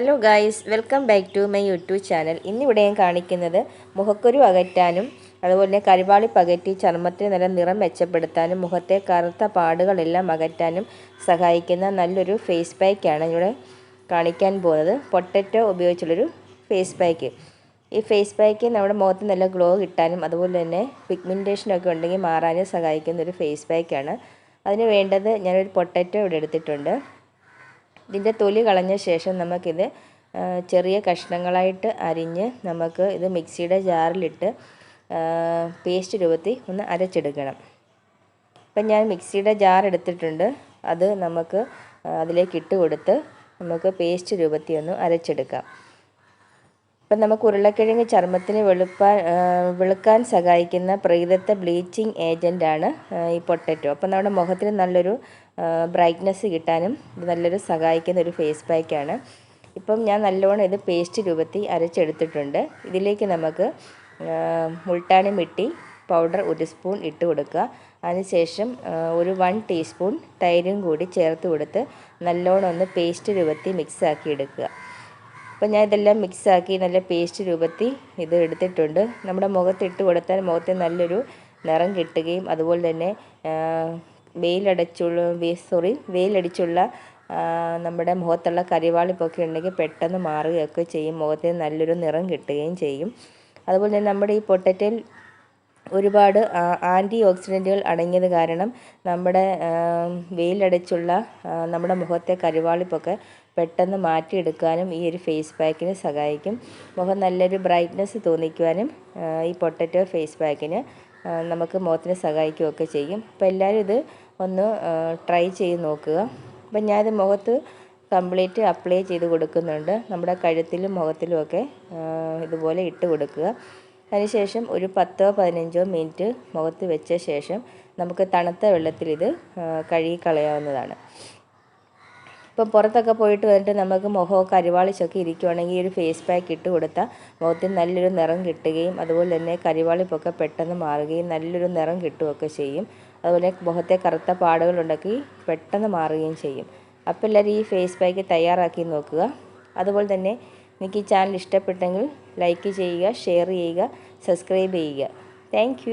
Hello guys, welcome back to my YouTube channel. ഇന്നിവിടെ ഞാൻ കാണിക്കുന്നത് മുഖക്കുരു അകറ്റാനും അതുപോലെ തന്നെ കരിവാളി പകറ്റി ചർമ്മത്തിന് നല്ല നിറം മെച്ചപ്പെടുത്താനും മുഖത്തെ കറുത്ത പാടുകളെല്ലാം അകറ്റാനും സഹായിക്കുന്ന നല്ലൊരു ഫേസ് പാക്കാണ് ഇവിടെ കാണിക്കാൻ പോകുന്നത്. പൊട്ടറ്റോ ഉപയോഗിച്ചുള്ളൊരു ഫേസ് പാക്ക്. ഈ ഫേസ് പാക്ക് നമ്മുടെ മുഖത്ത് നല്ല ഗ്ലോ കിട്ടാനും അതുപോലെ തന്നെ പിഗ്മെൻറ്റേഷനൊക്കെ ഉണ്ടെങ്കിൽ മാറാനും സഹായിക്കുന്ന ഒരു ഫേസ് പാക്കാണ്. അതിന് വേണ്ടത് ഞാനൊരു പൊട്ടറ്റോ ഇവിടെ എടുത്തിട്ടുണ്ട്. ഇതിൻ്റെ തൊലി കളഞ്ഞ ശേഷം നമുക്കിത് ചെറിയ കഷ്ണങ്ങളായിട്ട് അരിഞ്ഞ് നമുക്ക് ഇത് മിക്സിയുടെ ജാറിലിട്ട് പേസ്റ്റ് രൂപത്തിൽ ഒന്ന് അരച്ചെടുക്കണം. ഇപ്പം ഞാൻ മിക്സിയുടെ ജാർ എടുത്തിട്ടുണ്ട്. അത് നമുക്ക് അതിലേക്ക് ഇട്ട് കൊടുത്ത് നമുക്ക് പേസ്റ്റ് രൂപത്തിൽ ഒന്ന് അരച്ചെടുക്കാം. ഇപ്പം നമുക്ക് ഉരുളക്കിഴങ്ങ് ചർമ്മത്തിന് വെളുക്കാൻ സഹായിക്കുന്ന പ്രകൃതിദത്ത ബ്ലീച്ചിങ് ഏജൻറ്റാണ് ഈ പൊട്ടറ്റോ. അപ്പം നമ്മുടെ മുഖത്തിന് നല്ലൊരു ബ്രൈറ്റ്നസ് കിട്ടാനും ഇത് നല്ലൊരു സഹായിക്കുന്ന ഒരു ഫേസ് പാക്കാണ്. ഇപ്പം ഞാൻ നല്ലോണം ഇത് പേസ്റ്റ് രൂപത്തിൽ അരച്ചെടുത്തിട്ടുണ്ട്. ഇതിലേക്ക് നമുക്ക് മുൾട്ടാണി മിട്ടി പൗഡർ 1 സ്പൂൺ ഇട്ട് കൊടുക്കുക. അതിനുശേഷം ഒരു 1 ടീസ്പൂൺ തൈരും കൂടി ചേർത്ത് കൊടുത്ത് നല്ലോണം ഒന്ന് പേസ്റ്റ് രൂപത്തിൽ മിക്സാക്കി എടുക്കുക. അപ്പോൾ ഞാൻ ഇതെല്ലാം മിക്സാക്കി നല്ല പേസ്റ്റ് രൂപത്തിൽ ഇത് എടുത്തിട്ടുണ്ട്. നമ്മുടെ മുഖത്തിട്ട് കൊടുത്താൽ മുഖത്തിന് നല്ലൊരു നിറം കിട്ടുകയും അതുപോലെ തന്നെ വെയിലടിച്ചുള്ള നമ്മുടെ മുഖത്തുള്ള കരിവാളിപ്പൊക്കെ ഉണ്ടെങ്കിൽ പെട്ടെന്ന് മാറുകയൊക്കെ ചെയ്യും. മുഖത്തിന് നല്ലൊരു നിറം കിട്ടുകയും ചെയ്യും. അതുപോലെ തന്നെ നമ്മുടെ ഈ പൊട്ടറ്റോയിൽ ഒരുപാട് ആൻറ്റി ഓക്സിഡൻറ്റുകൾ അടങ്ങിയത് കാരണം നമ്മുടെ വെയിലടിച്ചുള്ള നമ്മുടെ മുഖത്തെ കരിവാളിപ്പൊക്കെ പെട്ടെന്ന് മാറ്റിയെടുക്കാനും ഈ ഒരു ഫേസ് പാക്കിന് സഹായിക്കും. മുഖം നല്ലൊരു ബ്രൈറ്റ്നസ് തോന്നിക്കുവാനും ഈ പൊട്ടറ്റോ ഫേസ് പാക്കിന് നമുക്ക് മുഖത്തിന് സഹായിക്കുകയൊക്കെ ചെയ്യും. അപ്പോൾ എല്ലാവരും ഇത് ഒന്ന് ട്രൈ ചെയ്ത് നോക്കുക. അപ്പം ഞാനിത് മുഖത്ത് കംപ്ലീറ്റ് അപ്ലൈ ചെയ്ത് കൊടുക്കുന്നുണ്ട്. നമ്മുടെ കഴുത്തിലും മുഖത്തിലുമൊക്കെ ഇതുപോലെ ഇട്ട് കൊടുക്കുക. അതിനുശേഷം ഒരു 10-15 മിനിറ്റ് മുഖത്ത് വെച്ച ശേഷം നമുക്ക് തണുത്ത വെള്ളത്തിൽ ഇത് കഴുകിക്കളയാവുന്നതാണ്. ഇപ്പം പുറത്തൊക്കെ പോയിട്ട് വന്നിട്ട് നമുക്ക് മുഖമൊക്കെ അരിവാളിച്ചൊക്കെ ഇരിക്കുവാണെങ്കിൽ ഈ ഒരു ഫേസ് പാക്ക് ഇട്ട് കൊടുത്താൽ മുഖത്തിന് നല്ലൊരു നിറം കിട്ടുകയും അതുപോലെ തന്നെ കരിവാളിപ്പൊക്കെ പെട്ടെന്ന് മാറുകയും നല്ലൊരു നിറം കിട്ടുകയൊക്കെ ചെയ്യും. അതുപോലെ മുഖത്തെ കറുത്ത പാടുകളുണ്ടെങ്കിൽ പെട്ടെന്ന് മാറുകയും ചെയ്യും. അപ്പോൾ എല്ലാവരും ഈ ഫേസ് പാക്ക് തയ്യാറാക്കി നോക്കുക. അതുപോലെ തന്നെ നിങ്ങൾക്ക് ഈ ചാനൽ ഇഷ്ടപ്പെട്ടെങ്കിൽ ലൈക്ക് ചെയ്യുക, ഷെയർ ചെയ്യുക, സബ്സ്ക്രൈബ് ചെയ്യുക. താങ്ക്